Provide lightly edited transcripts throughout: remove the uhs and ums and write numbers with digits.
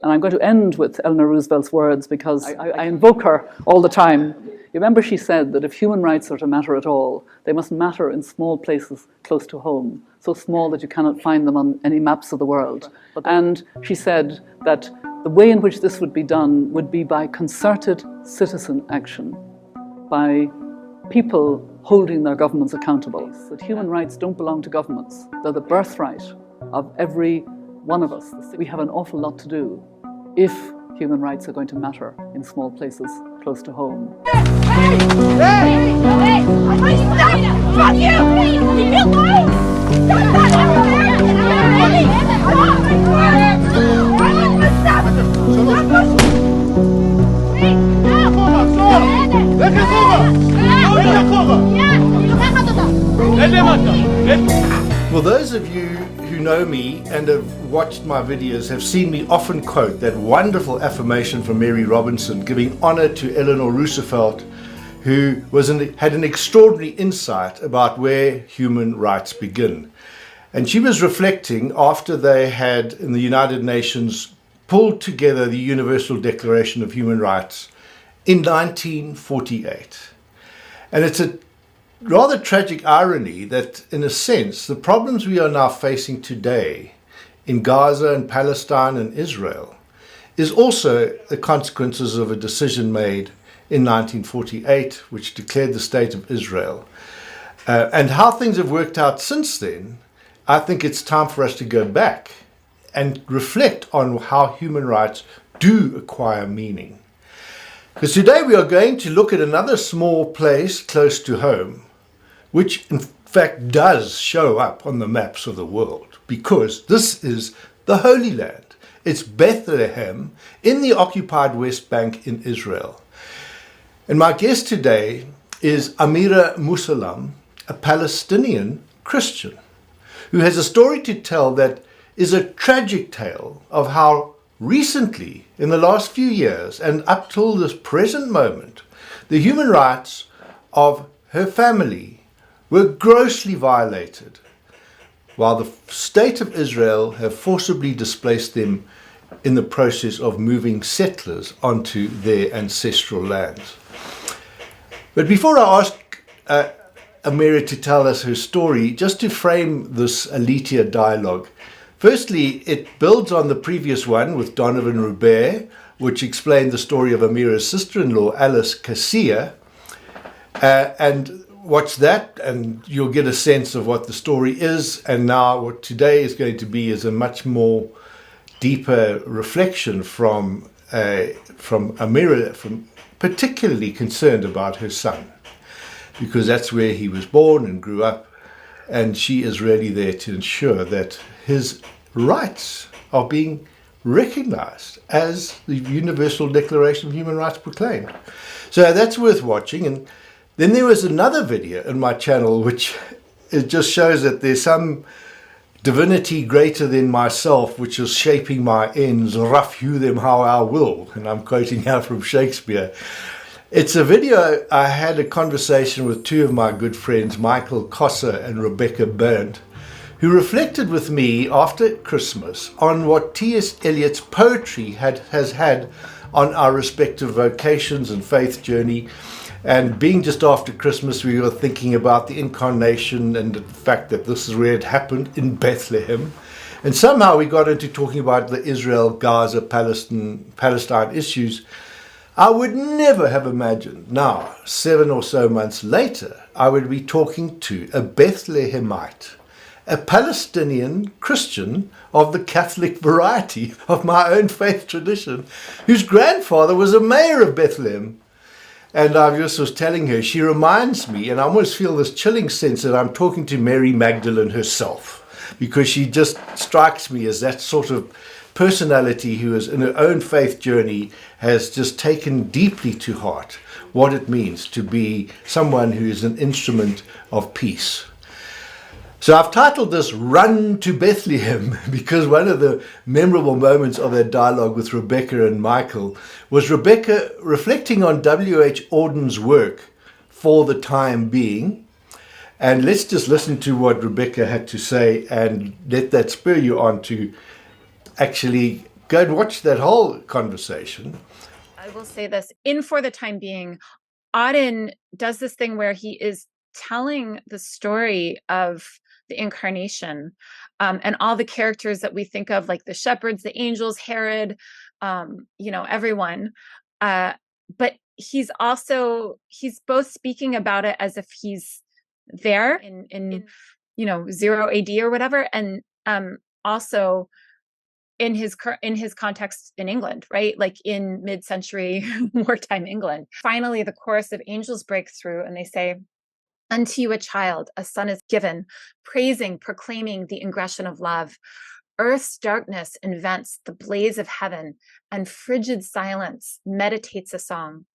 And I'm going to end with Eleanor Roosevelt's words because I invoke her all the time. You remember she said that if human rights are to matter at all, they must matter in small places close to home, so small that you cannot find them on any maps of the world. And she said that the way in which this would be done would be by concerted citizen action, by people holding their governments accountable. That human rights don't belong to governments. They're the birthright of every one of us. We have an awful lot to do if human rights are going to matter in small places close to home. Hey! Stop! Fuck you! Leave me alone! Well, those of you who know me and have watched my videos have seen me often quote that wonderful affirmation from Mary Robinson giving honor to Eleanor Roosevelt, who had an extraordinary insight about where human rights begin. And she was reflecting after they had, in the United Nations, pulled together the Universal Declaration of Human Rights in 1948. And it's a rather tragic irony that, in a sense, the problems we are now facing today in Gaza and Palestine and Israel is also the consequences of a decision made in 1948, which declared the State of Israel. And how things have worked out since then, I think it's time for us to go back and reflect on how human rights do acquire meaning. Because today we are going to look at another small place close to home, which in fact does show up on the maps of the world, because this is the Holy Land. It's Bethlehem in the occupied West Bank in Israel. And my guest today is Amira Musallam, a Palestinian Christian, who has a story to tell that is a tragic tale of how recently, in the last few years and up till this present moment, the human rights of her family were grossly violated, while the State of Israel have forcibly displaced them in the process of moving settlers onto their ancestral lands. But before I ask Amira to tell us her story, just to frame this Aletheia dialogue, firstly, it builds on the previous one with Donovan Robert, which explained the story of Amira's sister-in-law, Alice Kisiya, and watch that and you'll get a sense of what the story is. And now what today is going to be is a much more deeper reflection from Amira, particularly concerned about her son, because that's where he was born and grew up, and she is really there to ensure that his rights are being recognized as the Universal Declaration of Human Rights proclaimed. So that's worth watching. And then there was another video on my channel which it just shows that there's some divinity greater than myself which is shaping my ends, rough hew them how I will, and I'm quoting out from Shakespeare. It's a video. I had a conversation with two of my good friends, Michael Kosser and Rebecca Burnt, who reflected with me after Christmas on what T.S. Eliot's poetry has had on our respective vocations and faith journey. And being just after Christmas, we were thinking about the Incarnation and the fact that this is where it happened, in Bethlehem. And somehow we got into talking about the Israel, Gaza, Palestine issues. I would never have imagined now, 7 or so months later, I would be talking to a Bethlehemite, a Palestinian Christian of the Catholic variety of my own faith tradition, whose grandfather was a mayor of Bethlehem. And I just was telling her, she reminds me, and I almost feel this chilling sense that I'm talking to Mary Magdalene herself, because she just strikes me as that sort of personality who is in her own faith journey has just taken deeply to heart what it means to be someone who is an instrument of peace. So I've titled this Run to Bethlehem because one of the memorable moments of that dialogue with Rebecca and Michael was Rebecca reflecting on W H Auden's work For the Time Being. And let's just listen to what Rebecca had to say and let that spur you on to actually go and watch that whole conversation. I will say this, for the time being, Auden does this thing where he is telling the story of the Incarnation, and all the characters that we think of, like the shepherds, the angels, Herod, everyone. But he's both speaking about it as if he's there in 0 AD or whatever, and also in his context in England, right? Like in mid-century wartime England. Finally, the chorus of angels break through and they say, "Unto you a child, a son is given, praising, proclaiming the ingression of love. Earth's darkness invents the blaze of heaven, and frigid silence meditates a song.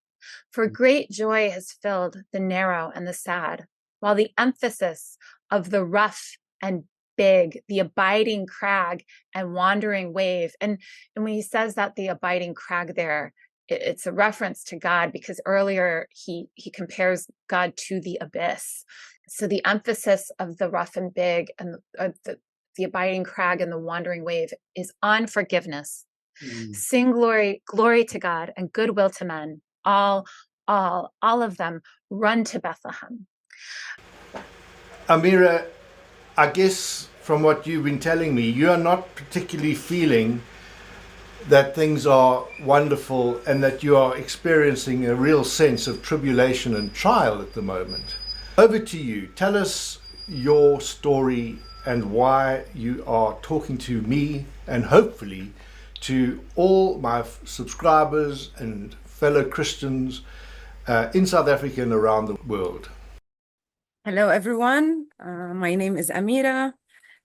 For great joy has filled the narrow and the sad, while the emphasis of the rough and big, the abiding crag and wandering wave." And when he says that, the abiding crag there, it's a reference to God, because earlier he compares God to the abyss. So the emphasis of the rough and big and the abiding crag and the wandering wave is on forgiveness. Sing glory to God and goodwill to men. All of them run to Bethlehem. Amira, I guess from what you've been telling me, you are not particularly feeling that things are wonderful and that you are experiencing a real sense of tribulation and trial at the moment. Over to you. Tell us your story and why you are talking to me and hopefully to all my subscribers and fellow Christians in South Africa and around the world. Hello, everyone. My name is Amira.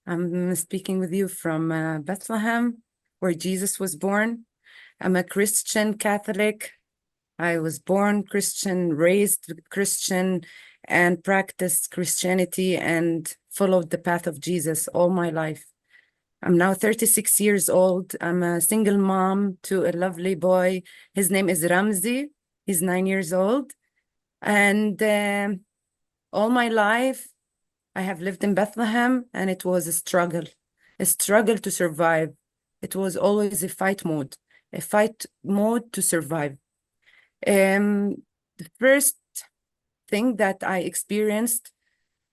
I'm speaking with you from Bethlehem, where Jesus was born. I'm a Christian Catholic. I was born Christian, raised Christian, and practiced Christianity and followed the path of Jesus all my life. I'm now 36 years old. I'm a single mom to a lovely boy. His name is Ramiz. He's 9 years old. And all my life, I have lived in Bethlehem, and it was a struggle to survive. It was always a fight mode to survive. The first thing that I experienced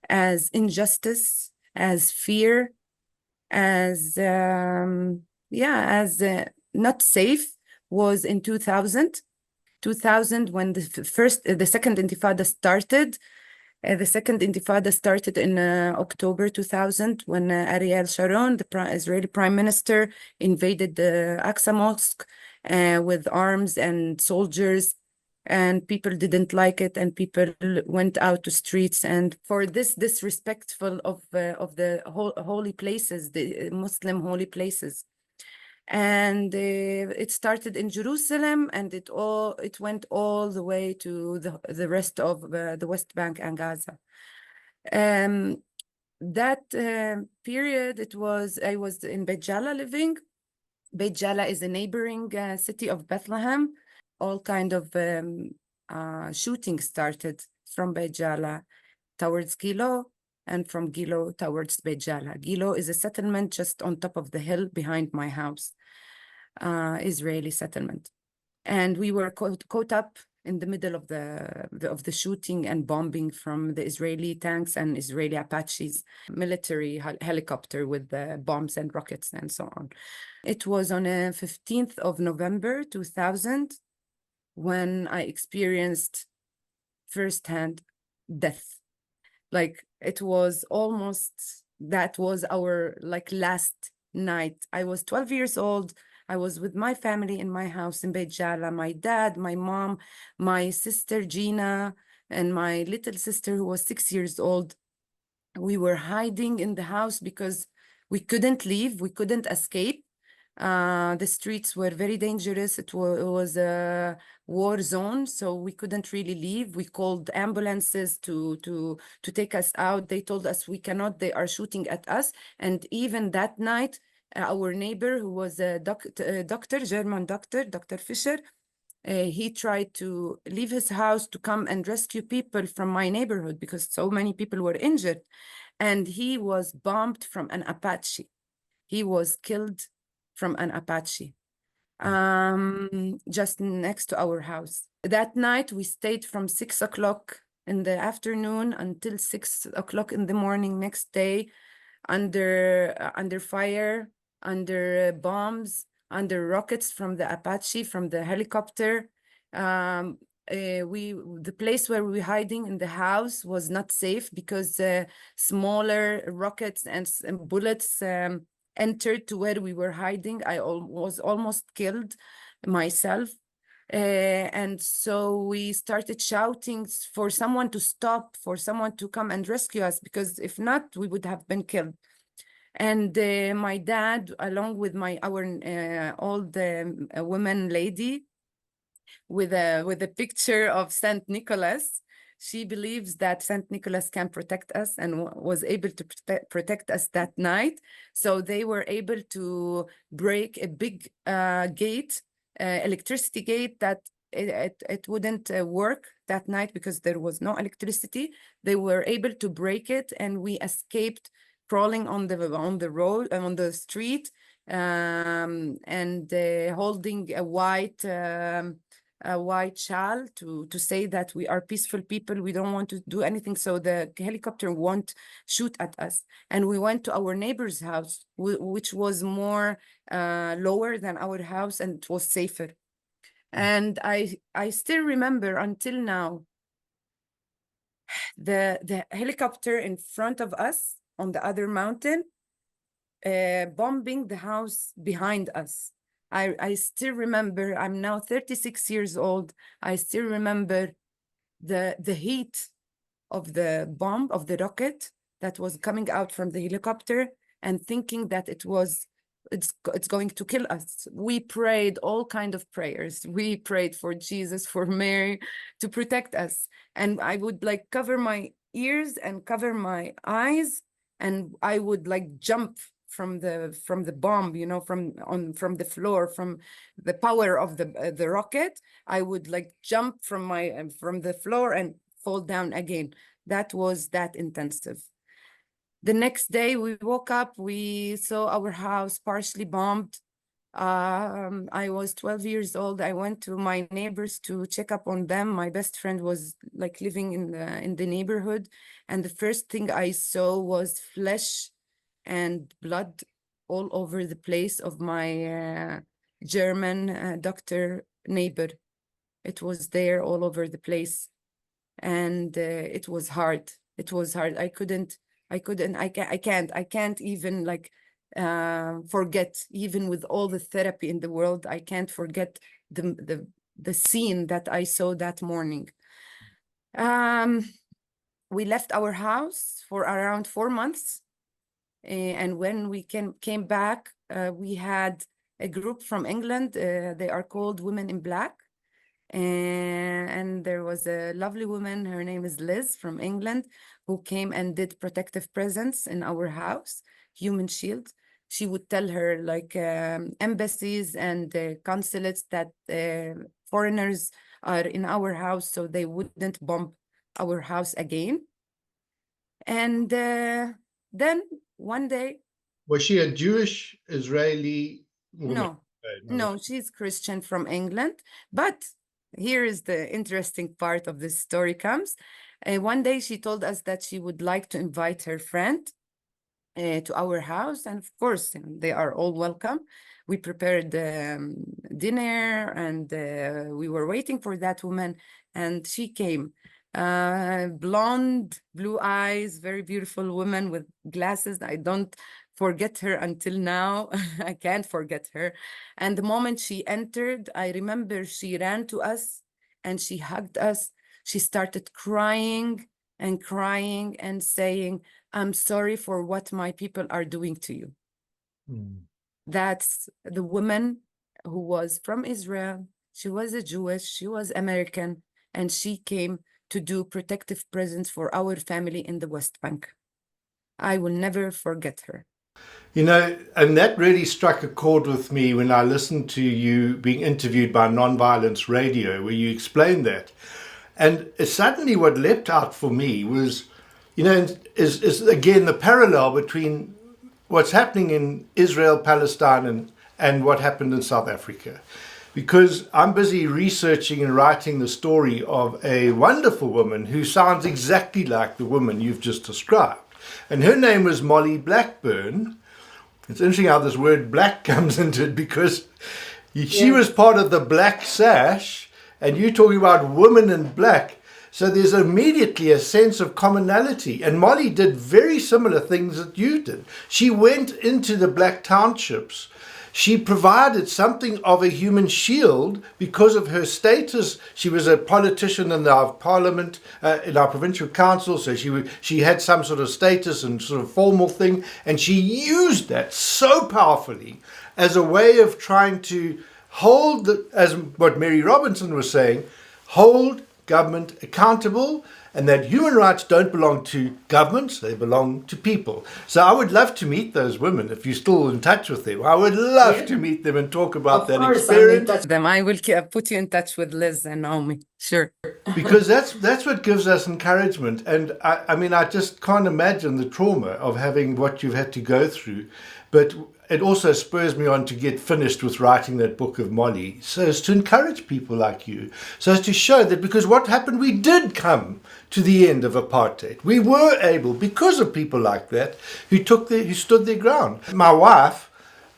as injustice, as fear, as not safe was in 2000. 2000, when the second Intifada started. The second Intifada started in October 2000, when Ariel Sharon, the Israeli Prime Minister, invaded the Aqsa Mosque with arms and soldiers, and people didn't like it, and people went out to streets. And for this disrespectful of the holy places, the Muslim holy places. And it started in Jerusalem, and it went all the way to the rest of the West Bank and Gaza. That period, I was in Beit Jala living. Beit Jala is a neighboring city of Bethlehem. All kind of shootings started from Beit Jala towards Gilo, and from Gilo towards Beit Jala. Gilo is a settlement just on top of the hill behind my house, Israeli settlement. And we were caught up in the middle of the shooting and bombing from the Israeli tanks and Israeli Apaches military helicopter with the bombs and rockets and so on. It was on 15th of November 2000 when I experienced firsthand death. Like, it was almost, that was our last night. I was 12 years old. I was with my family in my house in Beit Jala, my dad, my mom, my sister Gina, and my little sister who was 6 years old. We were hiding in the house because we couldn't leave, we couldn't escape. The streets were very dangerous. It was a war zone, so we couldn't really leave. We called ambulances to take us out. They told us we cannot, they are shooting at us. And even that night, our neighbor, who was a German doctor, Dr. Fischer, he tried to leave his house to come and rescue people from my neighborhood because so many people were injured. And he was bombed from an Apache. He was killed from an Apache. just next to our house. That night, we stayed from 6 o'clock in the afternoon until 6 o'clock in the morning next day, under fire, under bombs, under rockets from the Apache, from the helicopter. The place where we were hiding in the house was not safe because smaller rockets and bullets entered to where we were hiding. I was almost killed myself. And so we started shouting for someone to stop, for someone to come and rescue us, because if not, we would have been killed. And my dad, along with our old woman lady, with a picture of Saint Nicholas, she believes that Saint Nicholas can protect us and was able to protect us that night. So they were able to break a big gate, electricity gate, that it wouldn't work that night because there was no electricity. They were able to break it, and we escaped crawling on the road, on the street, and holding a white shawl to say that we are peaceful people, we don't want to do anything, so the helicopter won't shoot at us. And we went to our neighbor's house, which was more lower than our house, and it was safer. And I still remember until now the helicopter in front of us on the other mountain, bombing the house behind us. I still remember, I'm now 36 years old. I still remember the heat of the bomb, of the rocket that was coming out from the helicopter, and thinking that it's going to kill us. We prayed all kind of prayers. We prayed for Jesus, for Mary, to protect us. And I would like cover my ears and cover my eyes, and I would like jump from the bomb, you know, from the floor, from the power of the rocket. I would like jump from the floor and fall down again. That was that intensive. The next day we woke up, we saw our house partially bombed. I was 12 years old. I went to my neighbors to check up on them. My best friend was like living in the neighborhood, and the first thing I saw was flesh and blood all over the place of my German doctor neighbor. It was there all over the place, and it was hard. It was hard. I can't even like forget, even with all the therapy in the world, I can't forget the scene that I saw that morning. We left our house for around 4 months. And when we came back, we had a group from England. They are called Women in Black. And there was a lovely woman, her name is Liz, from England, who came and did protective presence in our house, human shield. She would tell her like embassies and consulates that foreigners are in our house, so they wouldn't bomb our house again. And then one day... Was she a Jewish Israeli woman? No, she's Christian from England. But here is the interesting part of this story comes. One day she told us that she would like to invite her friend to our house. And of course, they are all welcome. We prepared dinner, and we were waiting for that woman. And she came. Blonde, blue eyes, very beautiful woman with glasses. I don't forget her until now. I can't forget her. And the moment she entered, I remember she ran to us and she hugged us. She started crying and crying and saying, "I'm sorry for what my people are doing to you." That's the woman who was from Israel. She was a Jewish, she was American, and she came to do protective presence for our family in the West Bank. I will never forget her. You know, and that really struck a chord with me when I listened to you being interviewed by Nonviolence Radio, where you explained that. And suddenly what leapt out for me was, you know, is again the parallel between what's happening in Israel, Palestine, and what happened in South Africa. Because I'm busy researching and writing the story of a wonderful woman who sounds exactly like the woman you've just described. And her name was Molly Blackburn. It's interesting how this word black comes into it, because she was part of the Black Sash, and you're talking about women in black. So there's immediately a sense of commonality. And Molly did very similar things that you did. She went into the black townships. She provided something of a human shield because of her status. She was a politician in our parliament, in our provincial council, so she had some sort of status and sort of formal thing, and she used that so powerfully as a way of trying to hold, as what Mary Robinson was saying, hold government accountable, and that human rights don't belong to governments, they belong to people. So I would love to meet those women, if you're still in touch with them. I would love to meet them and talk about that experience. I will put you in touch with Liz and Naomi, sure. Because that's what gives us encouragement. And I mean, I just can't imagine the trauma of having what you've had to go through. But it also spurs me on to get finished with writing that book of Molly, so as to encourage people like you, so as to show that, because what happened, we did come to the end of apartheid. We were able, because of people like that, who stood their ground. My wife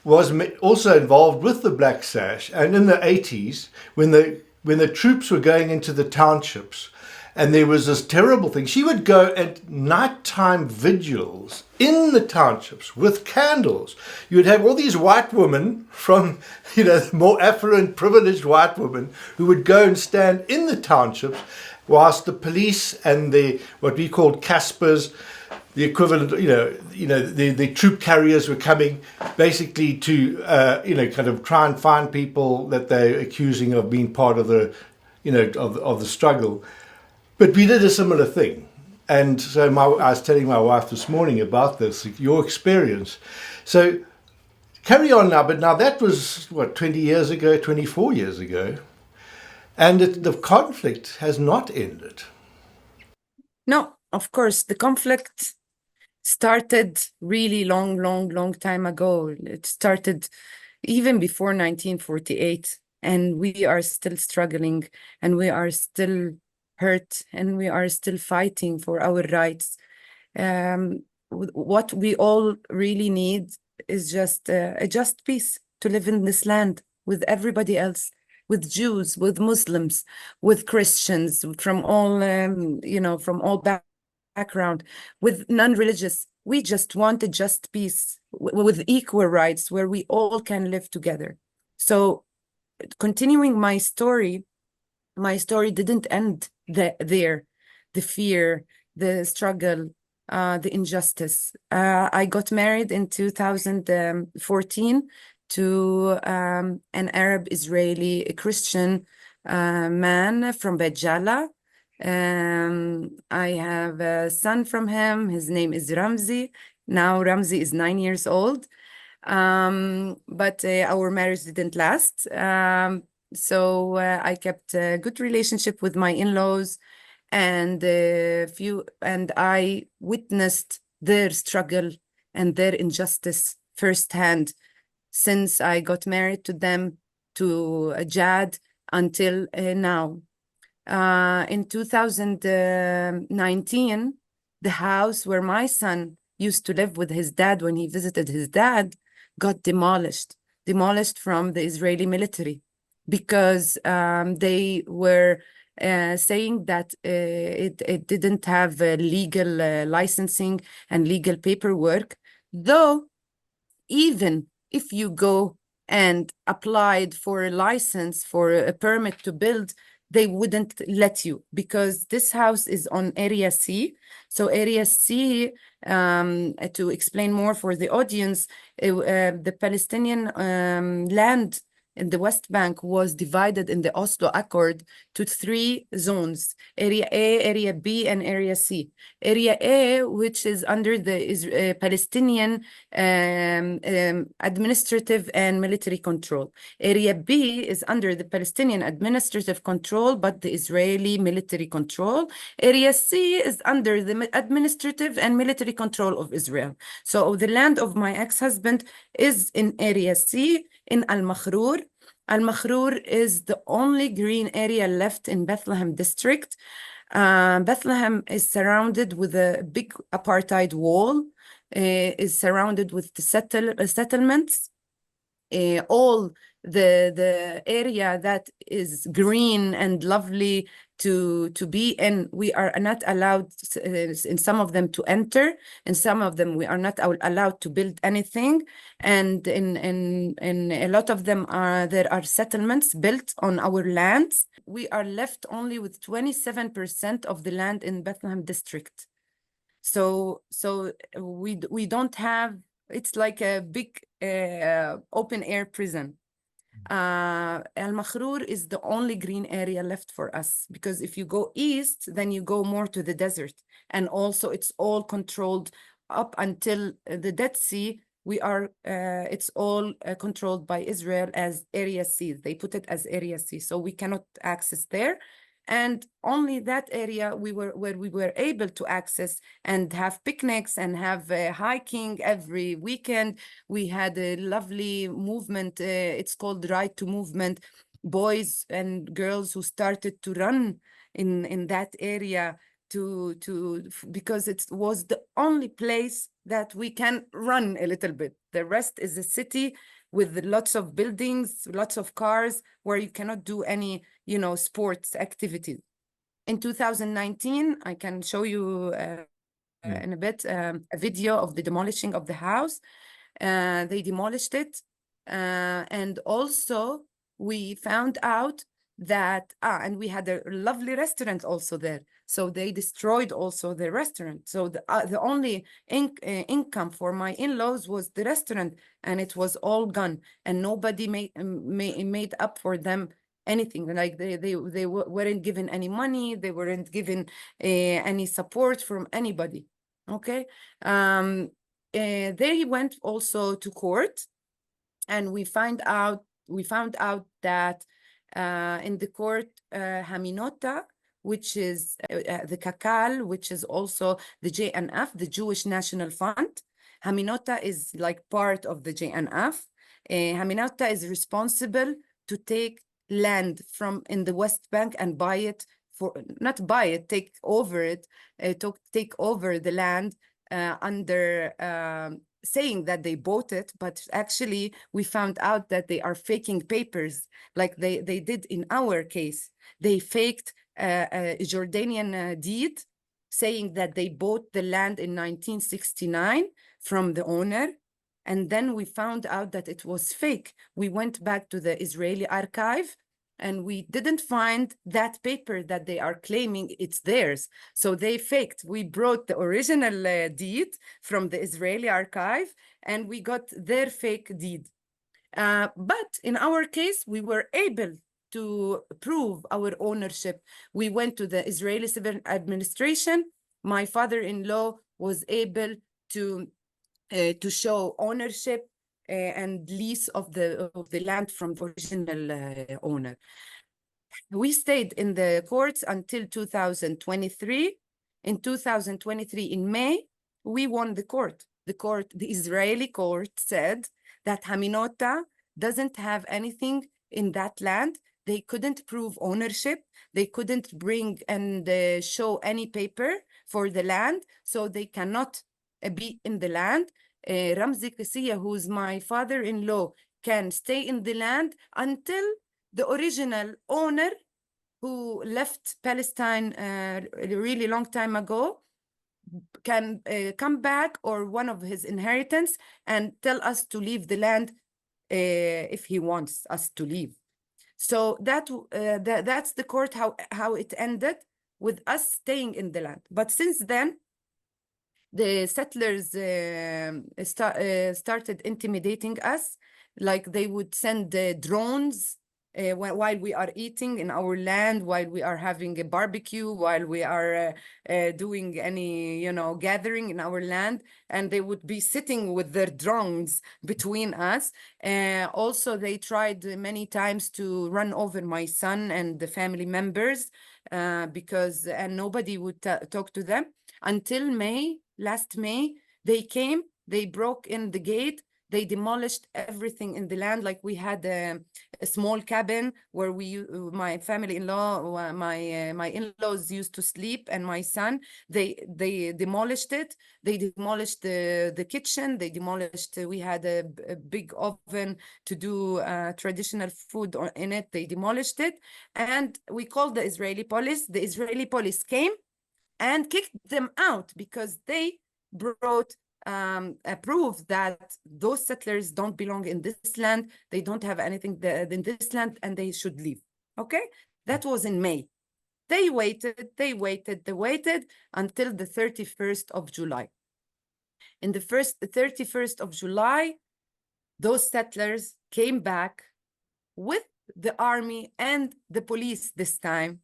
was also involved with the Black Sash, and in the 80s, when the troops were going into the townships, and there was this terrible thing. She would go at nighttime vigils in the townships with candles. You would have all these white women from, more affluent, privileged white women who would go and stand in the townships whilst the police and what we called Caspers, the equivalent, the troop carriers were coming basically to, kind of try and find people that they're accusing of being part of the, of the struggle. But we did a similar thing. And so I was telling my wife this morning about this, your experience. So carry on now, but now that was, 20 years ago, 24 years ago. And the conflict has not ended. No, of course, the conflict started really long time ago. It started even before 1948, and we are still struggling, and we are still hurt, and we are still fighting for our rights. What we all really need is just a just peace to live in this land with everybody else, with Jews, with Muslims, with Christians, from all from all background, with non-religious. We just want a just peace with equal rights where we all can live together. So continuing my story didn't end there. The fear, the struggle, the injustice. I got married in 2014 to an Arab Israeli Christian man from Beit Jala. I have a son from him. His name is Ramzi. Now Ramzi is 9 years old. But our marriage didn't last. So I kept a good relationship with my in-laws, and I witnessed their struggle and their injustice firsthand since I got married to them, to Jad, until now. In 2019, the house where my son used to live with his dad when he visited his dad got demolished from the Israeli military, because they were saying that it didn't have legal licensing and legal paperwork, though even if you go and applied for a license, for a permit to build, they wouldn't let you, because this house is on Area C. So Area C, to explain more for the audience, the Palestinian land in the West Bank was divided in the Oslo Accord to 3 zones: Area A, Area B, and Area C. Area A, which is under the Palestinian administrative and military control. Area B is under the Palestinian administrative control, but the Israeli military control. Area C is under the administrative and military control of Israel. So the land of my ex-husband is in Area C. in Al-Makhrour. Al-Makhrour is the only green area left in Bethlehem district. Bethlehem is surrounded with a big apartheid wall, is surrounded with the settlements. All the area that is green and lovely to be in, we are not allowed in some of them to enter, in some of them we are not allowed to build anything, and in a lot of them there are settlements built on our lands. We are left only with 27% of the land in Bethlehem district. So we don't have, it's like a big open air prison. Al-Makhrour is the only green area left for us, because if you go east, then you go more to the desert. And also it's all controlled up until the Dead Sea. It's all controlled by Israel as Area C. They put it as Area C, so we cannot access there. And only that area where we were able to access and have picnics and have hiking every weekend. We had a lovely movement. It's called Right to Movement. Boys and girls who started to run in that area because it was the only place that we can run a little bit. The rest is a city with lots of buildings, lots of cars, where you cannot do any, sports activities. In 2019, I can show you in a bit a video of the demolishing of the house. They demolished it. And also we found out that, and we had a lovely restaurant also there. So they destroyed also the restaurant. So the only income for my in-laws was the restaurant, and it was all gone, and nobody made up for them anything. Like they weren't given any money, they weren't given any support from anybody. Okay, they went also to court, and we found out that in the court, Haminota, which is the Kakal, which is also the JNF, the Jewish National Fund. Haminota is like part of the JNF. Haminota is responsible to take land from in the West Bank and buy it take over it, take over the land under saying that they bought it, but actually we found out that they are faking papers, like they did in our case. They faked a Jordanian deed saying that they bought the land in 1969 from the owner, and then we found out that it was fake. We went back to the Israeli archive, and we didn't find that paper that they are claiming it's theirs. So they faked. We brought the original deed from the Israeli archive, and we got their fake deed. But in our case, we were able to prove our ownership. We went to the Israeli Civil Administration. My father-in-law was able to show ownership and lease of the land from the original owner. We stayed in the courts until 2023. In 2023, in May, we won the court. The Israeli court said that Haminota doesn't have anything in that land. They couldn't prove ownership. They couldn't bring and show any paper for the land, so they cannot be in the land. Ramiz Kisiya, who's my father-in-law, can stay in the land until the original owner, who left Palestine a really long time ago, can come back, or one of his inheritance, and tell us to leave the land if he wants us to leave. So that's the court, how it ended, with us staying in the land. But since then, the settlers started intimidating us, like they would send drones while we are eating in our land, while we are having a barbecue, while we are doing any, gathering in our land, and they would be sitting with their drones between us. Also, they tried many times to run over my son and the family members and nobody would talk to them until last May, they came, they broke in the gate, They demolished everything in the land. Like we had a small cabin where my family-in-law, my in-laws used to sleep, and my son. They demolished it. They demolished the kitchen. They demolished. We had a big oven to do traditional food in it. They demolished it, and we called the Israeli police. The Israeli police came and kicked them out because they brought proof that those settlers don't belong in this land. They don't have anything in this land, and they should leave. Okay, that was in May. They waited until the 31st of July. In the 31st of July, those settlers came back with the army and the police this time.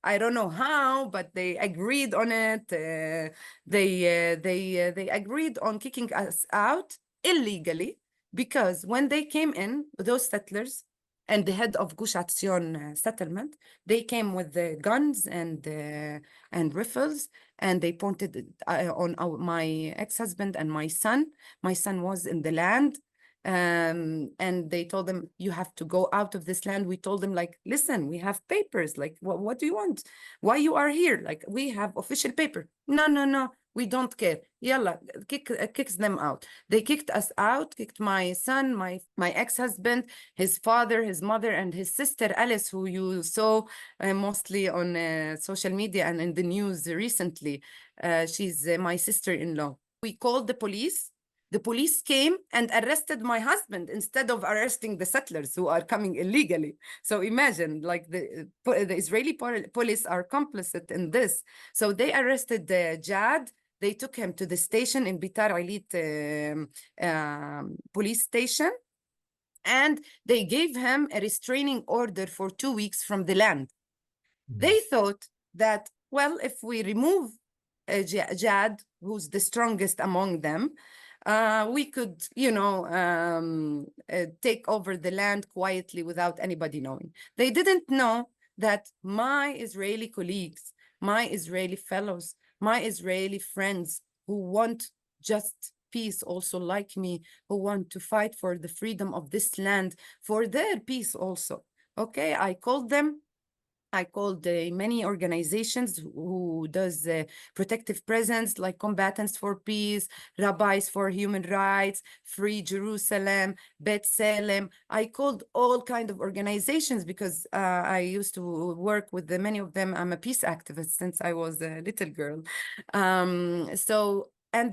I don't know how, but they agreed on it. They agreed on kicking us out illegally, because when they came in, those settlers and the head of Gush Atzion settlement, they came with the guns and rifles, and they pointed on my ex-husband and my son. My son was in the land. And they told them, you have to go out of this land. We told them, like, listen, we have papers. Like, what do you want? Why you are here? Like, we have official paper. No, we don't care. Yalla, kicks them out. They kicked us out, kicked my son, my ex-husband, his father, his mother, and his sister, Alice, who you saw mostly on social media and in the news recently. She's my sister-in-law. We called the police. The police came and arrested my husband instead of arresting the settlers who are coming illegally. So imagine, like, the Israeli police are complicit in this. So they arrested Jad. They took him to the station in Bitar Alit police station, and they gave him a restraining order for 2 weeks from the land. They thought that, well, if we remove Jad, who's the strongest among them, we could, take over the land quietly without anybody knowing. They didn't know that my Israeli colleagues, my Israeli fellows, my Israeli friends who want just peace, also like me, who want to fight for the freedom of this land, for their peace also. Okay, I called them. I called many organizations who does protective presence, like Combatants for Peace, Rabbis for Human Rights, Free Jerusalem, Beit Jala. I called all kind of organizations because I used to work with many of them. I'm a peace activist since I was a little girl. And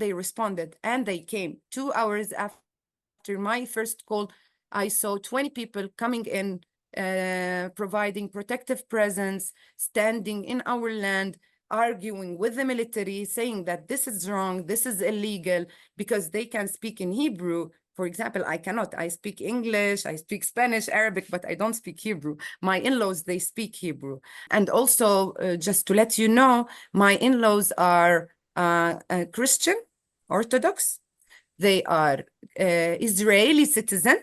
they responded, and they came. 2 hours after my first call, I saw 20 people coming in, providing protective presence, standing in our land, arguing with the military, saying that this is wrong, this is illegal, because they can speak in Hebrew. For example, I cannot. I speak English, I speak Spanish, Arabic, but I don't speak Hebrew. My in-laws, they speak Hebrew. And also, just to let you know, my in-laws are Christian, Orthodox. They are Israeli citizen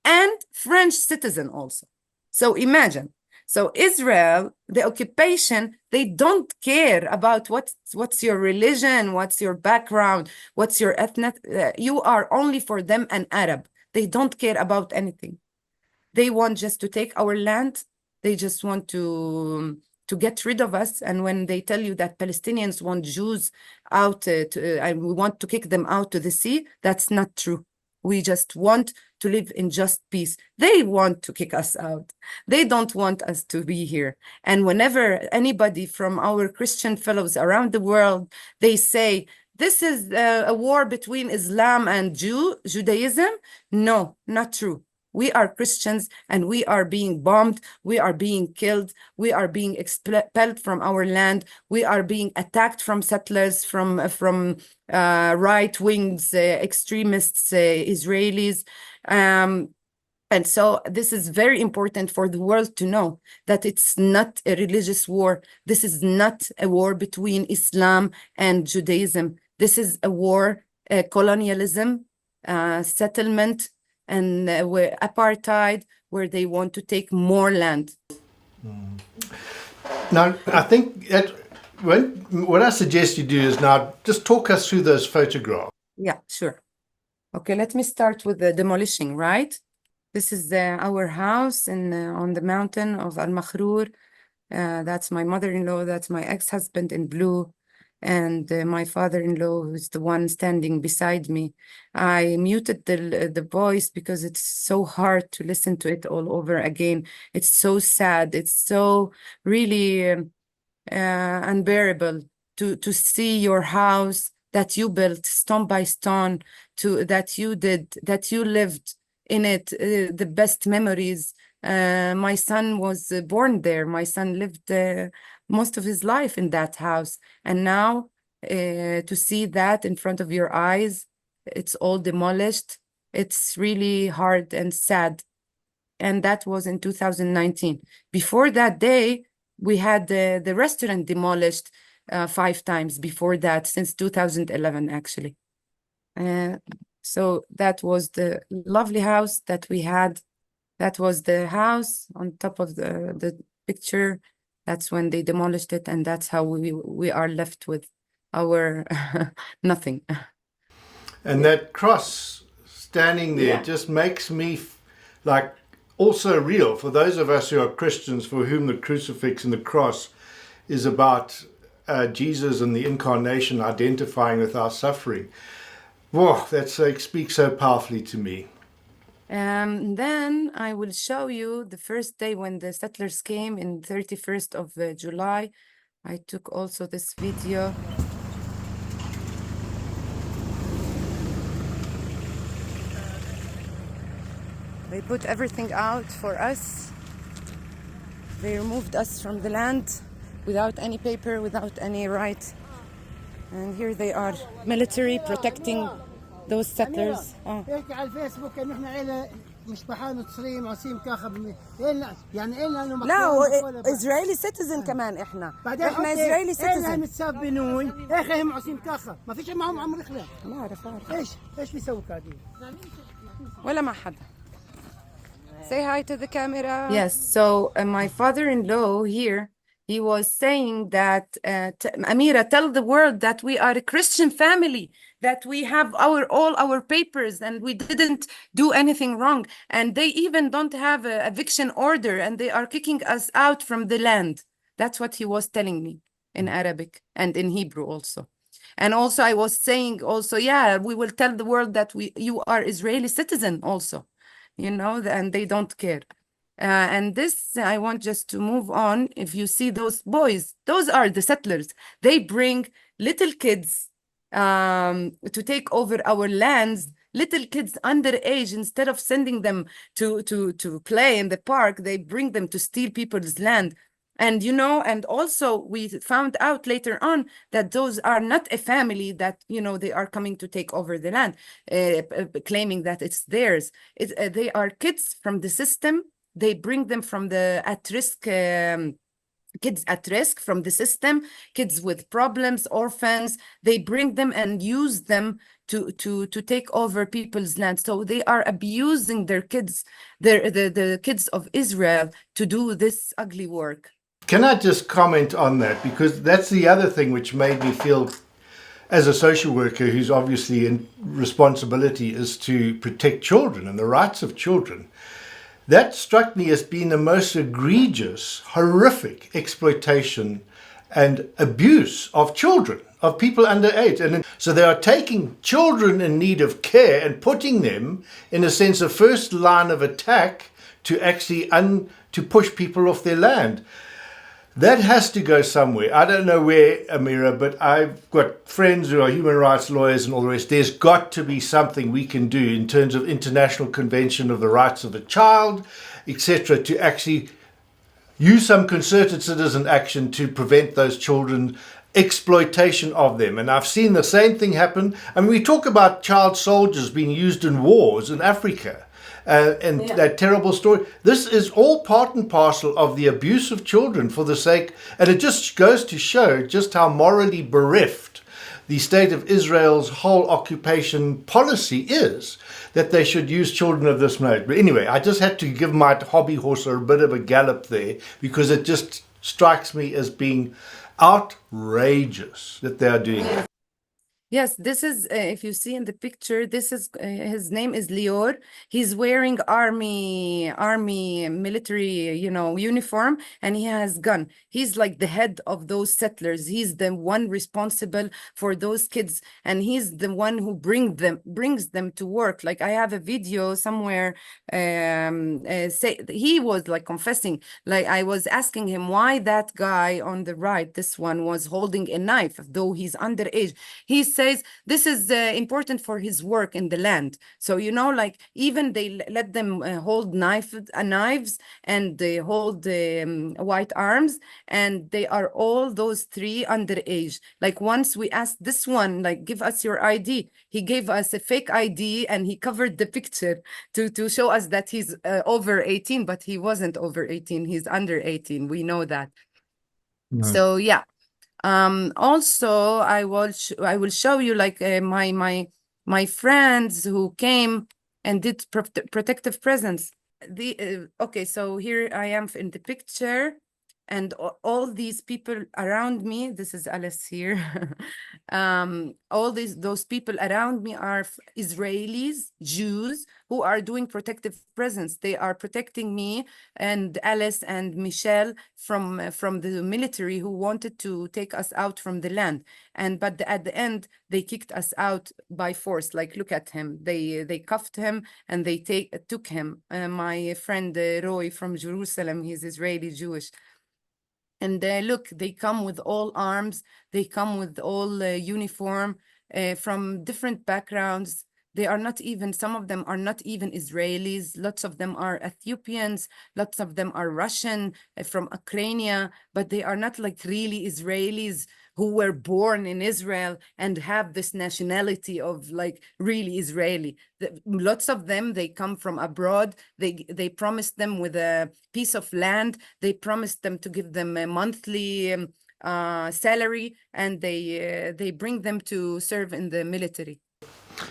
and French citizen also. So imagine. So Israel, the occupation, they don't care about what's your religion, what's your background, what's your ethnic. You are only for them an Arab. They don't care about anything. They want just to take our land. They just want to get rid of us. And when they tell you that Palestinians want Jews out and we want to kick them out to the sea, that's not true. We just want to live in just peace. They want to kick us out. They don't want us to be here. And whenever anybody from our Christian fellows around the world, they say, this is a war between Islam and Judaism. No, not true. We are Christians and we are being bombed. We are being killed. We are being expelled from our land. We are being attacked from settlers, from right wings, extremists, Israelis. And so this is very important for the world to know that it's not a religious war. This is not a war between Islam and Judaism. This is a war, colonialism, settlement, and where apartheid, where they want to take more land. Now, I think that what I suggest you do is now just talk us through those photographs. Yeah, sure. Okay, let me start with the demolishing, right? This is our house on the mountain of Makhrour. That's my mother-in-law, that's my ex-husband in blue, and my father-in-law, who's the one standing beside me. I muted the voice because it's so hard to listen to it all over again. It's so sad. It's so really unbearable to see your house that you built stone by stone, that you lived in it, the best memories. My son was born there. My son lived most of his life in that house. And now to see that in front of your eyes, it's all demolished. It's really hard and sad. And that was in 2019. Before that day, we had the restaurant demolished 5 times before that, since 2011, actually. So that was the lovely house that we had. That was the house on top of the picture. That's when they demolished it, and that's how we are left with our nothing. And that cross standing there just makes me like also real for those of us who are Christians, for whom the crucifix and the cross is about Jesus and the Incarnation identifying with our suffering. Whoa, that speaks so powerfully to me. Then I will show you the first day when the settlers came in 31st of July. I took also this video. They put everything out for us. They removed us from the land without any paper, without any right. And here they are, military protecting those settlers. هيك على الفيسبوك انه احنا عيله مشبحه نصريين عاصيم كاخب يعني إلنا انه لا Israeli citizen كمان احنا Israeli citizen. إلنا متسابنون يا اخي هم عاصيم كاخب ما فيش معهم عمر خلاف. ما أعرف ايش بيسووا قاعدين ولا مع حدا. Say hi to the camera. Yes, so my father-in-law here, he was saying that, Amira, tell the world that we are a Christian family, that we have all our papers and we didn't do anything wrong. And they even don't have an eviction order and they are kicking us out from the land. That's what he was telling me in Arabic and in Hebrew also. And also I was saying also, yeah, we will tell the world that you are Israeli citizen also, you know, and they don't care. And this, I want just to move on. If you see those boys, those are the settlers. They bring little kids to take over our lands, little kids underage. Instead of sending them to play in the park, they bring them to steal people's land. And, you know, and also we found out later on that those are not a family that, you know, they are coming to take over the land, claiming that it's theirs. They are kids from the system. They bring them from the at-risk, kids at risk from the system, kids with problems, orphans. They bring them and use them to take over people's land. So they are abusing their kids, the kids of Israel, to do this ugly work. Can I just comment on that? Because that's the other thing which made me feel, as a social worker whose obviously responsibility is to protect children and the rights of children, that struck me as being the most egregious, horrific exploitation and abuse of children, of people under age. And so they are taking children in need of care and putting them in a sense of first line of attack to actually to push people off their land. That has to go somewhere. I don't know where, Amira, but I've got friends who are human rights lawyers and all the rest. There's got to be something we can do in terms of International Convention of the Rights of the Child, etc., to actually use some concerted citizen action to prevent those children exploitation of them. And I've seen the same thing happen. I mean, we talk about child soldiers being used in wars in Africa. That terrible story. This is all part and parcel of the abuse of children for the sake, and it just goes to show just how morally bereft the state of Israel's whole occupation policy is, that they should use children of this mode. But anyway, I just had to give my hobby horse a bit of a gallop there, because it just strikes me as being outrageous that they are doing. Yes, this is, if you see in the picture, this is, his name is Lior. He's wearing army military, uniform, and he has gun. He's like the head of those settlers. He's the one responsible for those kids, and he's the one who brings them to work. Like I have a video somewhere, say he was like confessing, like I was asking him why that guy on the right, this one, was holding a knife, though he's underage. He says this is important for his work in the land. So, like even they let them hold knives, and they hold white arms, and they are all those three underage. Like once we asked this one, like, give us your ID. He gave us a fake ID, and he covered the picture to show us that he's over 18, but he wasn't over 18. He's under 18. We know that. No. So yeah. Also, I will show you like my friends who came and did protective presence. Okay, so here I am in the picture, and all these people around me. This is Alice here. All those people around me are Israelis, Jews, who are doing protective presence. They are protecting me and Alice and Michelle from the military who wanted to take us out from the land. But at the end, they kicked us out by force. Like, look at him. They cuffed him, and they took him. My friend Roy from Jerusalem, he's Israeli Jewish. And look, they come with all arms. They come with all uniform from different backgrounds. They are not even, some of them are not even Israelis. Lots of them are Ethiopians. Lots of them are Russian, from Ukraine, but they are not like really Israelis who were born in Israel and have this nationality of like really Israeli. Lots of them, they come from abroad. They promised them with a piece of land. They promised them to give them a monthly salary, and they bring them to serve in the military.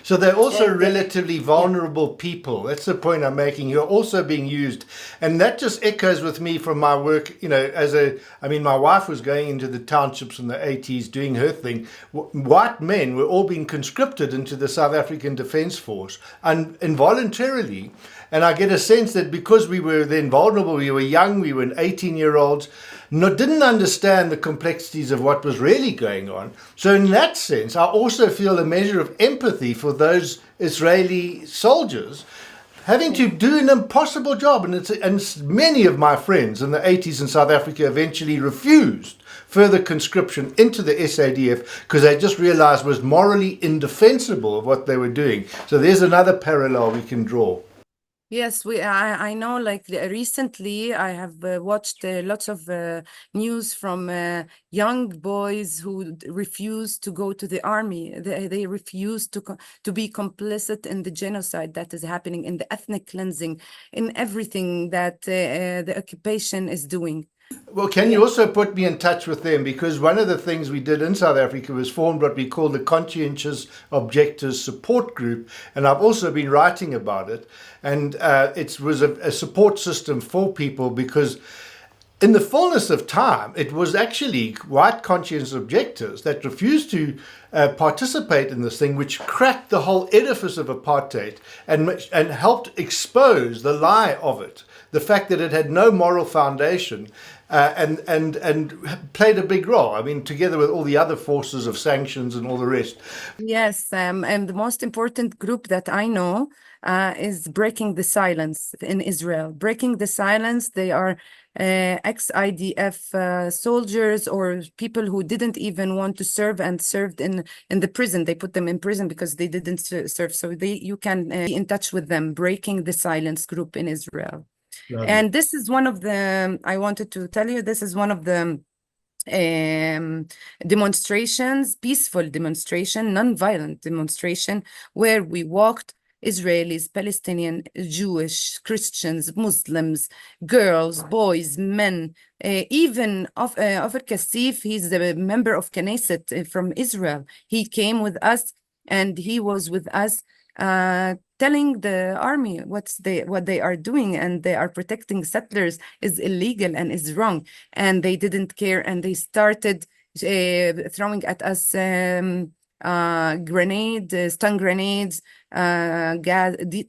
So they're also relatively vulnerable people. That's the point I'm making. You're also being used. And that just echoes with me from my work, my wife was going into the townships in the 80s doing her thing. White men were all being conscripted into the South African Defence Force involuntarily. And I get a sense that because we were then vulnerable, we were young, we were 18-year-olds, didn't understand the complexities of what was really going on. So in that sense, I also feel a measure of empathy for those Israeli soldiers having to do an impossible job. And many of my friends in the 80s in South Africa eventually refused further conscription into the SADF because they just realized it was morally indefensible of what they were doing. So there's another parallel we can draw. Yes, I know, like recently I have watched lots of news from young boys who refuse to go to the army. They refuse to be complicit in the genocide that is happening, in the ethnic cleansing, in everything that the occupation is doing. Well, can you also put me in touch with them? Because one of the things we did in South Africa was formed what we call the Conscientious Objectors Support Group. And I've also been writing about it. And it was a support system for people because in the fullness of time, it was actually white conscientious objectors that refused to participate in this thing, which cracked the whole edifice of apartheid and helped expose the lie of it, the fact that it had no moral foundation, and played a big role. I mean, together with all the other forces of sanctions and all the rest. Yes, and the most important group that I know is Breaking the Silence in Israel. Breaking the Silence, they are ex-IDF soldiers or people who didn't even want to serve and served in the prison. They put them in prison because they didn't serve. So you can be in touch with them, Breaking the Silence group in Israel. Lovely. And this is one of the, I wanted to tell you, this is one of the demonstrations, peaceful demonstration, non-violent demonstration, where we walked Israelis, Palestinian, Jewish, Christians, Muslims, girls, boys, men, even Ofer Kassif, he's a member of Knesset from Israel. He came with us and he was with us 10 telling the army what they are doing, and they are protecting settlers is illegal and is wrong. And they didn't care, and they started throwing at us stun grenades,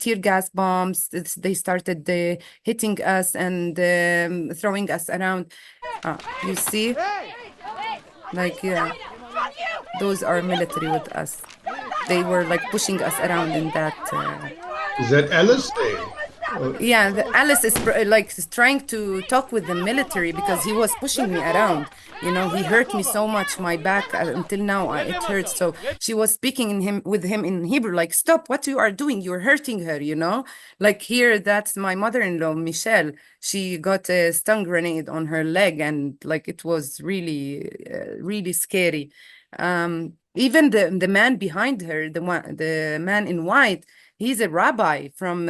tear gas bombs. They started hitting us and throwing us around. You see, like, yeah, those are military with us. They were like pushing us around in that. Is that Alice there? Yeah, Alice is trying to talk with the military because he was pushing me around. You know, he hurt me so much, my back until now it hurts. So she was speaking with him in Hebrew, like, stop, what you are doing? You're hurting her, you know? Like here, that's my mother-in-law, Michelle. She got a stun grenade on her leg, and like it was really, really scary. Even the man behind her, the man in white, he's a rabbi from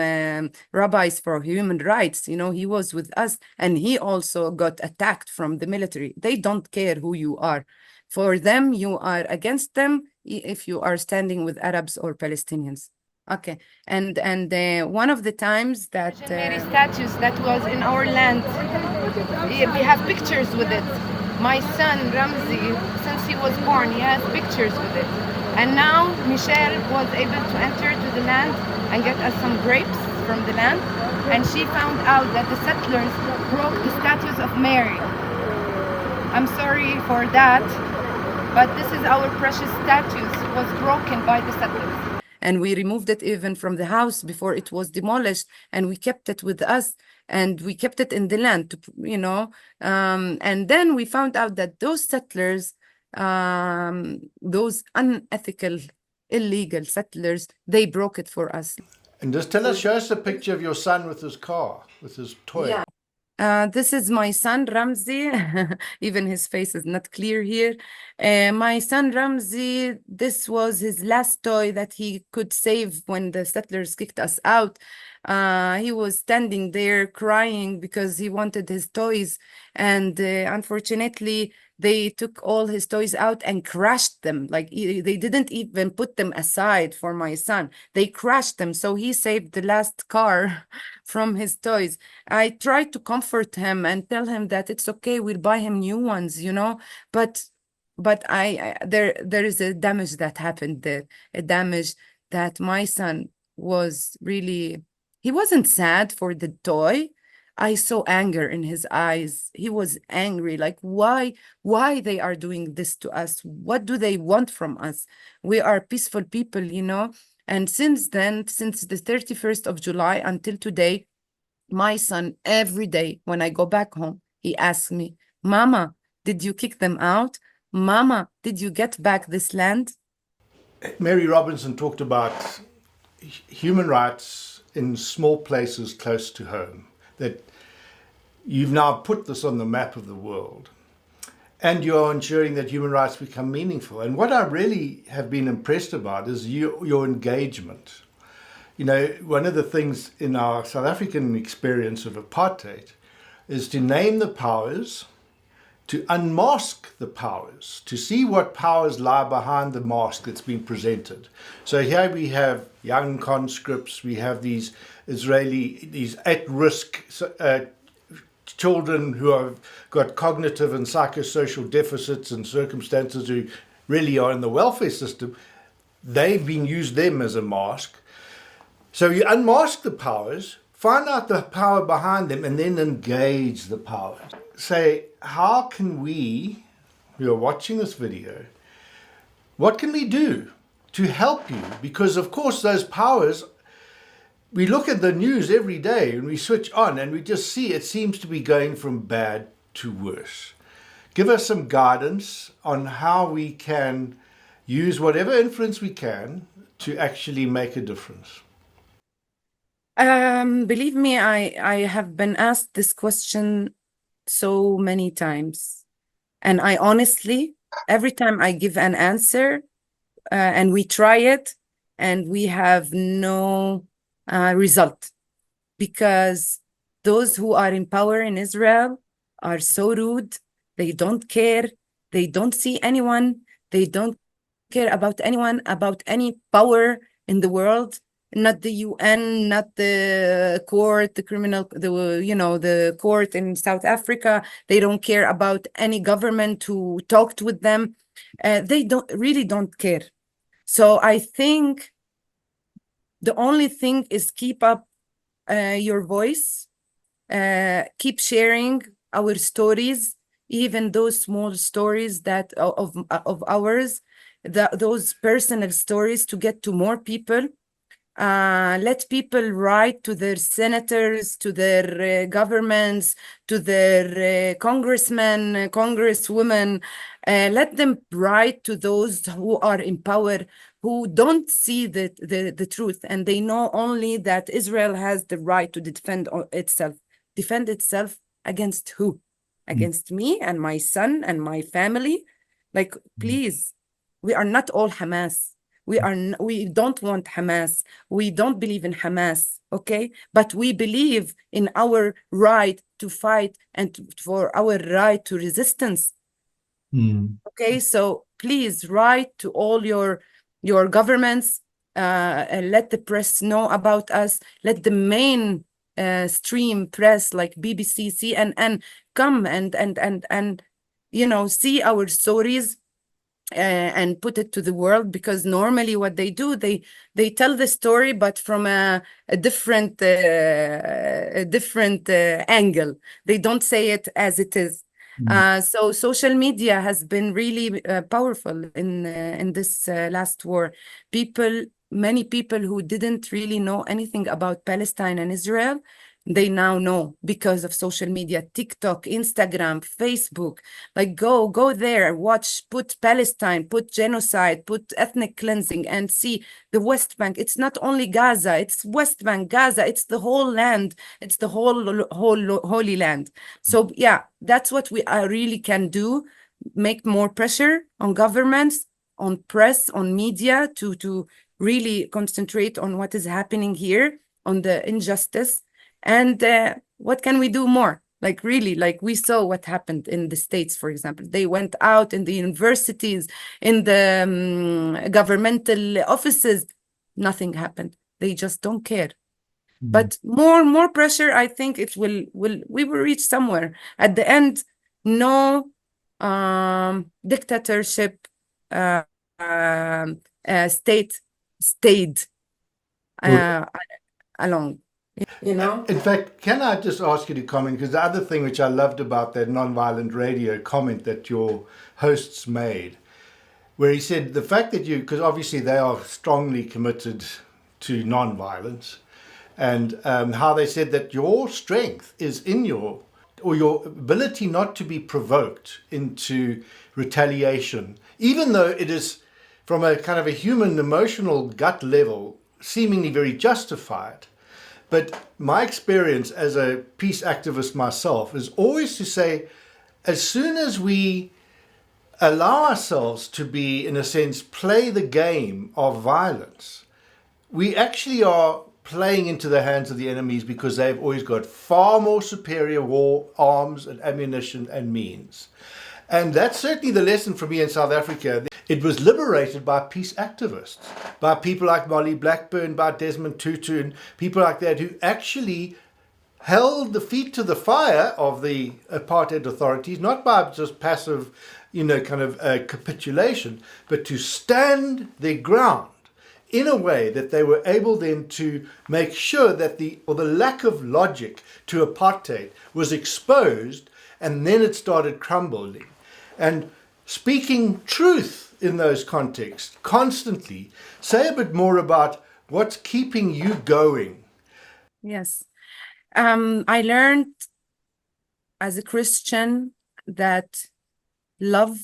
Rabbis for Human Rights. You know, he was with us, and he also got attacked from the military. They don't care who you are. For them, you are against them if you are standing with Arabs or Palestinians. Okay, and one of the times that Mary statues that was in our land, we have pictures with it. My son Ramzi, since he was born, he has pictures with it. And now Michelle was able to enter to the land and get us some grapes from the land. And she found out that the settlers broke the statues of Mary. I'm sorry for that, but this is our precious statues was broken by the settlers. And we removed it even from the house before it was demolished, and we kept it with us, and we kept it in the land, to, you know. And then we found out that those settlers, those unethical, illegal settlers, they broke it for us. And just show us a picture of your son with his car, with his toy. Yeah. This is my son Ramzi. Even his face is not clear here. My son Ramzi, this was his last toy that he could save when the settlers kicked us out. He was standing there crying because he wanted his toys, and unfortunately they took all his toys out and crashed them. Like, they didn't even put them aside for my son. They crashed them, so he saved the last car from his toys. I tried to comfort him and tell him that it's okay, we'll buy him new ones, you know, but there is a damage that happened there, a damage that my son was really, he wasn't sad for the toy. I saw anger in his eyes. He was angry, like, why they are doing this to us? What do they want from us? We are peaceful people, you know? And since then, since the 31st of July until today, my son, every day when I go back home, he asks me, Mama, did you kick them out? Mama, did you get back this land? Mary Robinson talked about human rights in small places close to home, that you've now put this on the map of the world, and you're ensuring that human rights become meaningful. And what I really have been impressed about is your engagement. You know, one of the things in our South African experience of apartheid is to name the powers, to unmask the powers, to see what powers lie behind the mask that's been presented. So here we have young conscripts, we have these at-risk children who have got cognitive and psychosocial deficits and circumstances, who really are in the welfare system. They've been used them as a mask. So you unmask the powers, find out the power behind them, and then engage the powers. Say, how can we, who are watching this video, what can we do to help you? Because of course those powers, we look at the news every day and we switch on and we just see it seems to be going from bad to worse. Give us some guidance on how we can use whatever influence we can to actually make a difference. Believe me, I have been asked this question so many times. And I honestly, every time I give an answer and we try it and we have no result, because those who are in power in Israel are so rude. They don't care. They don't see anyone. They don't care about anyone, about any power in the world. not the UN, not the court, the criminal, the court in South Africa. They don't care about any government who talked with them. They don't care. So I think the only thing is keep up your voice, keep sharing our stories, even those small stories that of ours, those personal stories, to get to more people. Let people write to their senators, to their governments, to their congressmen, congresswomen. Let them write to those who are in power, who don't see the truth, and they know only that Israel has the right to defend itself. Defend itself against who? Against me and my son and my family? Like, please, we are not all Hamas. We don't want Hamas. We don't believe in Hamas, okay? But we believe in our right to fight and for our right to resistance. Okay, so please write to all your governments, and let the press know about us. Let the main stream press like BBC, CNN come and see our stories. And put it to the world, because normally what they do, they tell the story, but from a different angle. They don't say it as it is. So social media has been really powerful in this last war. Many people who didn't really know anything about Palestine and Israel, they now know because of social media, TikTok, Instagram, Facebook. Like, go there, watch, put Palestine, put genocide, put ethnic cleansing, and see the West Bank. It's not only Gaza, it's West Bank, Gaza, it's the whole land, it's the whole Holy Land. So yeah, that's what we really can do. Make more pressure on governments, on press, on media, to really concentrate on what is happening here, on the injustice. And what can we do more? Like, really, like we saw what happened in the States, for example. They went out in the universities, in the governmental offices. Nothing happened. They just don't care. But more pressure, I think we will reach somewhere. At the end, no dictatorship state stayed along. In fact, can I just ask you to comment? Because the other thing which I loved about that nonviolent radio comment that your hosts made, where he said the fact that because obviously they are strongly committed to nonviolence, and how they said that your strength is in your ability not to be provoked into retaliation, even though it is from a kind of a human emotional gut level seemingly very justified. But my experience as a peace activist myself is always to say, as soon as we allow ourselves to be, in a sense, play the game of violence, we actually are playing into the hands of the enemies, because they've always got far more superior war arms and ammunition and means. And that's certainly the lesson for me in South Africa. It was liberated by peace activists, by people like Molly Blackburn, by Desmond Tutu, and people like that, who actually held the feet to the fire of the apartheid authorities, not by just passive, capitulation, but to stand their ground in a way that they were able then to make sure that the lack of logic to apartheid was exposed, and then it started crumbling. And speaking truth in those contexts constantly. Say a bit more about what's keeping you going. Yes. I learned as a Christian that love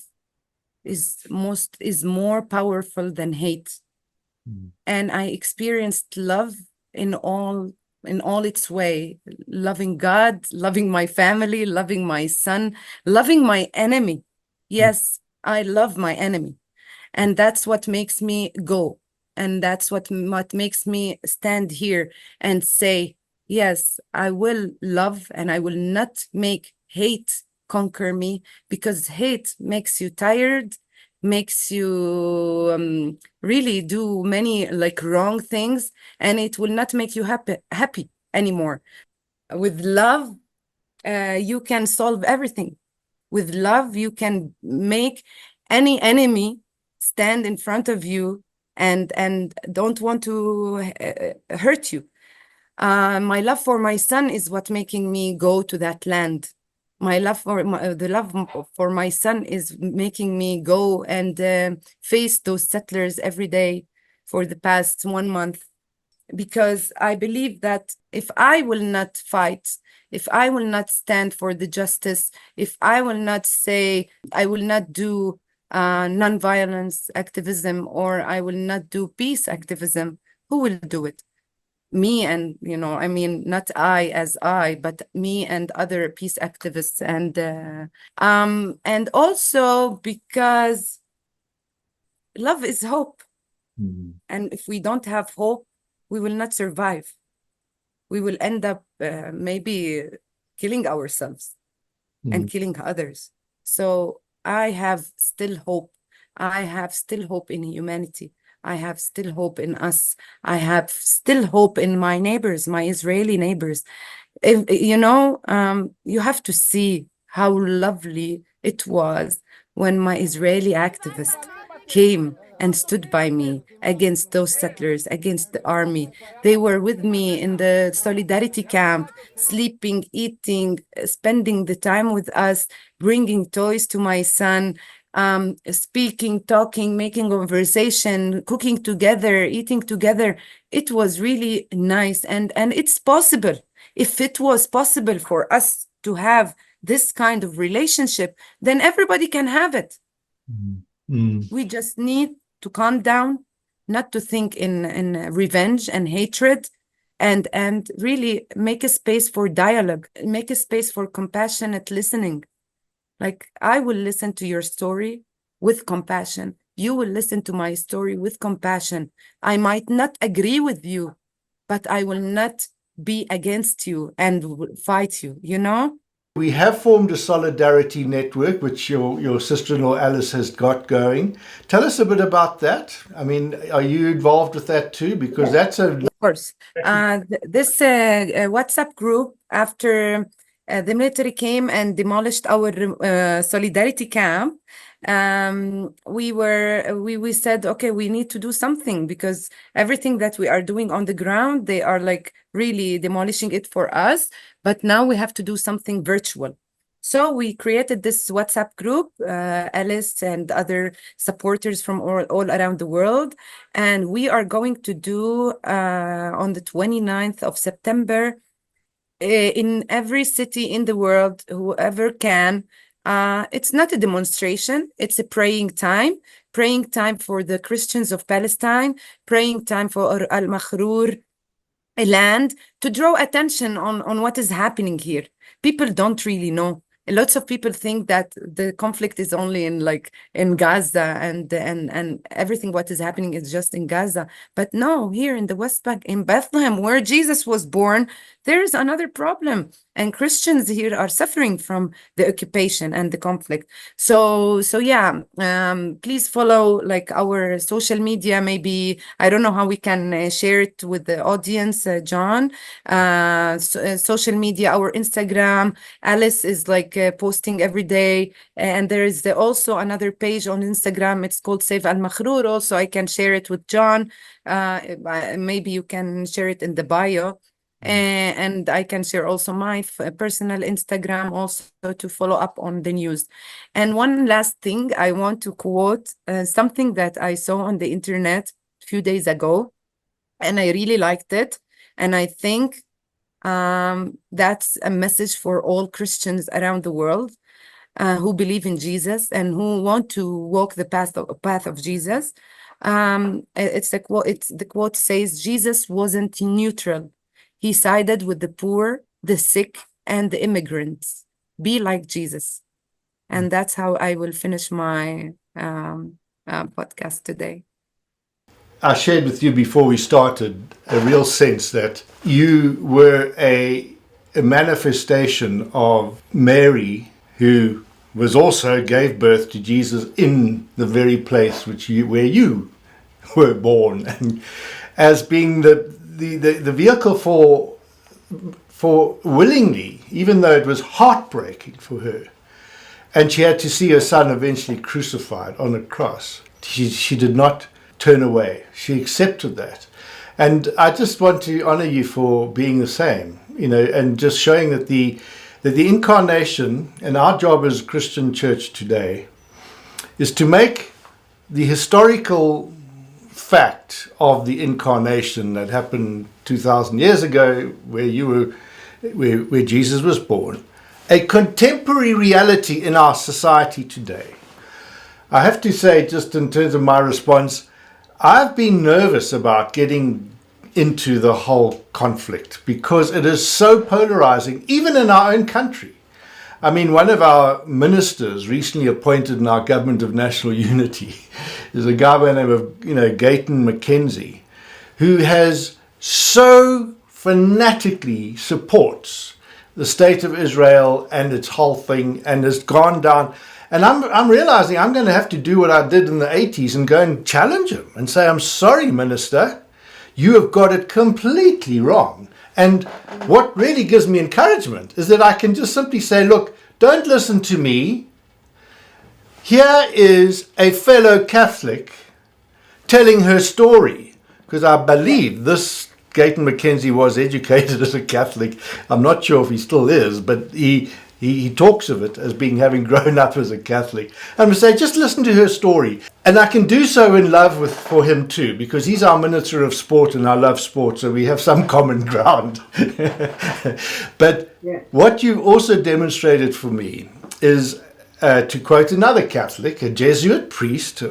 is more powerful than hate. And I experienced love in all its way, loving God, loving my family, loving my son, loving my enemy. Yes, I love my enemy. And that's what makes me go. And that's what makes me stand here and say, yes, I will love, and I will not make hate conquer me, because hate makes you tired, makes you really do many like wrong things, and it will not make you happy anymore. With love, you can solve everything. With love, you can make any enemy stand in front of you and don't want to hurt you. My love for my son is what making me go to that land. My love for the love for my son is making me go and face those settlers every day for the past 1 month, because I believe that if I will not fight, if I will not stand for the justice, if I will not say, I will not do nonviolence activism, or I will not do peace activism, who will do it? Me and, I mean, not I as I, but me and other peace activists. And also because love is hope. Mhm. And if we don't have hope, we will not survive. We will end up maybe killing ourselves and killing others. So I have still hope. I have still hope in humanity. I have still hope in us. I have still hope in my neighbors, my Israeli neighbors. You have to see how lovely it was when my Israeli activist came and stood by me against those settlers, against the army. They were with me in the solidarity camp, sleeping, eating, spending the time with us, bringing toys to my son, speaking, talking, making conversation, cooking together, eating together. It was really nice. And it's possible. If it was possible for us to have this kind of relationship, then everybody can have it. We just need to calm down, not to think in revenge and hatred, and really make a space for dialogue, make a space for compassionate listening. Like, I will listen to your story with compassion. You will listen to my story with compassion. I might not agree with you, but I will not be against you and fight you, We have formed a solidarity network, which your sister-in-law Alice has got going. Tell us a bit about that. I mean, are you involved with that too? Because that's a... Of course. This WhatsApp group, after the military came and demolished our solidarity camp, we said, okay, we need to do something, because everything that we are doing on the ground, they are like really demolishing it for us. But now we have to do something virtual. So we created this WhatsApp group, Alice and other supporters from all around the world. And we are going to do on the 29th of September, in every city in the world, whoever can. It's not a demonstration, it's a praying time for the Christians of Palestine, praying time for Makhrour land, to draw attention on what is happening here. People don't really know. Lots of people think that the conflict is only in Gaza, and everything what is happening is just in Gaza. But no, here in the West Bank, in Bethlehem, where Jesus was born, there is another problem. And Christians here are suffering from the occupation and the conflict. So yeah, please follow our social media. Maybe, I don't know how we can share it with the audience, John. Social media, our Instagram. Alice is posting every day. And there is also another page on Instagram. It's called Save Al Makhrour. Also, I can share it with John. Maybe you can share it in the bio. And I can share also my personal Instagram also to follow up on the news. And one last thing, I want to quote something that I saw on the internet a few days ago, and I really liked it. And I think that's a message for all Christians around the world who believe in Jesus and who want to walk the path of Jesus. The quote says, Jesus wasn't neutral. He sided with the poor, the sick, and the immigrants. Be like Jesus. And that's how I will finish my podcast today. I shared with you before we started a real sense that you were a manifestation of Mary, who was also gave birth to Jesus in the very place where you were born, and as being the vehicle for willingly, even though it was heartbreaking for her, and she had to see her son eventually crucified on a cross. She did not turn away. She accepted that. And I just want to honor you for being the same, and just showing that the Incarnation, and our job as a Christian church today, is to make the historical fact of the Incarnation that happened 2,000 years ago, where Jesus was born, a contemporary reality in our society today. I have to say, just in terms of my response, I've been nervous about getting into the whole conflict because it is so polarizing, even in our own country. I mean, one of our ministers recently appointed in our government of national unity is a guy by the name of, Gayton McKenzie, who has so fanatically supports the state of Israel and its whole thing, and has gone down. And I'm realizing I'm going to have to do what I did in the 80s and go and challenge him and say, I'm sorry, minister, you have got it completely wrong. And what really gives me encouragement is that I can just simply say, look, don't listen to me. Here is a fellow Catholic telling her story, because I believe this Gayton McKenzie was educated as a Catholic. I'm not sure if he still is, but he talks of it as having grown up as a Catholic. And we say, just listen to her story. And I can do so in love for him too, because he's our Minister of Sport and I love sport, so we have some common ground. But what you also demonstrated for me is, to quote another Catholic, a Jesuit priest,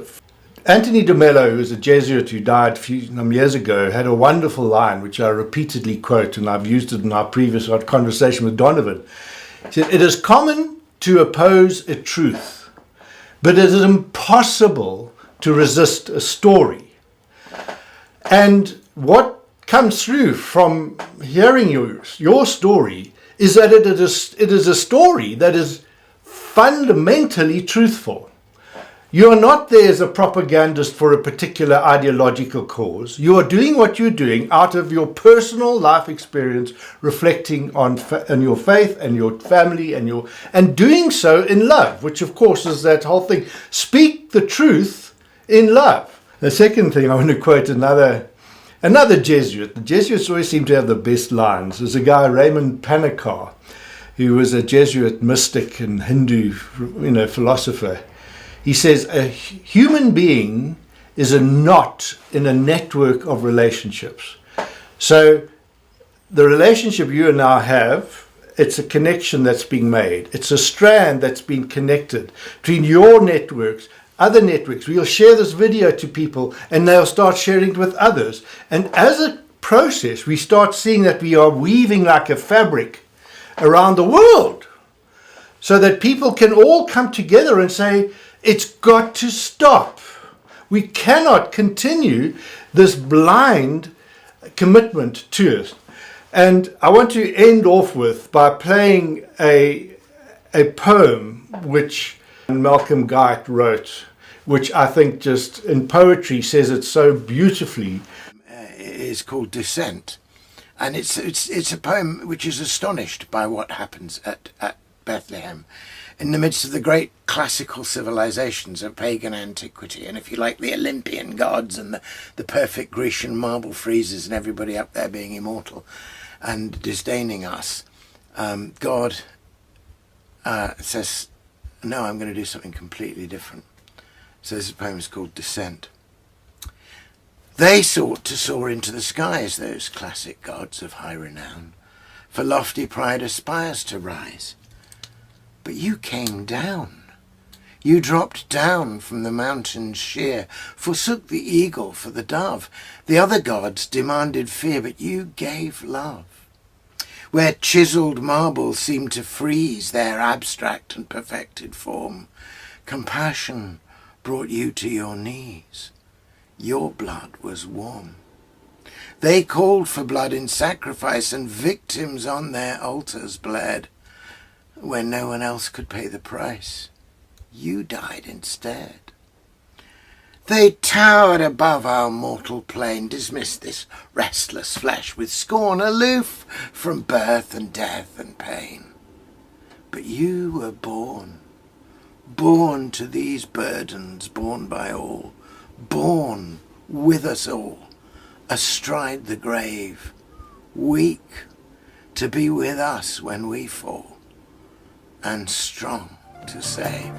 Anthony de Mello, who was a Jesuit who died a few years ago, had a wonderful line, which I repeatedly quote, and I've used it in our previous conversation with Donovan. He said, it is common to oppose a truth, but it is impossible to resist a story. And what comes through from hearing your story is that it is a story that is fundamentally truthful. You are not there as a propagandist for a particular ideological cause. You are doing what you're doing out of your personal life experience, reflecting on your faith and your family and doing so in love, which of course is that whole thing. Speak the truth in love. The second thing I want to quote another Jesuit. The Jesuits always seem to have the best lines. There's a guy, Raymond Panikar, who was a Jesuit mystic and Hindu, philosopher. He says, a human being is a knot in a network of relationships. So the relationship you and I have, it's a connection that's being made. It's a strand that's been connected between your networks, other networks. We'll share this video to people and they'll start sharing it with others. And as a process, we start seeing that we are weaving like a fabric around the world so that people can all come together and say, it's got to stop. We cannot continue this blind commitment to it. And I want to end off by playing a poem which Malcolm Guite wrote, which I think just in poetry says it so beautifully. It's called Descent. And it's a poem which is astonished by what happens at Bethlehem, in the midst of the great classical civilizations of pagan antiquity, and if you like, the Olympian gods and the perfect Grecian marble friezes and everybody up there being immortal and disdaining us. God says, no, I'm going to do something completely different. So this poem is called Descent. They sought to soar into the skies, those classic gods of high renown, for lofty pride aspires to rise. But you came down. You dropped down from the mountains sheer, forsook the eagle for the dove. The other gods demanded fear, but you gave love. Where chiseled marble seemed to freeze their abstract and perfected form, compassion brought you to your knees. Your blood was warm. They called for blood in sacrifice, and victims on their altars bled. when no one else could pay the price. You died instead. They towered above our mortal plane, dismissed this restless flesh with scorn, aloof from birth and death and pain. But you were born to these burdens, borne by all, born with us all, astride the grave, weak to be with us when we fall, and strong to save.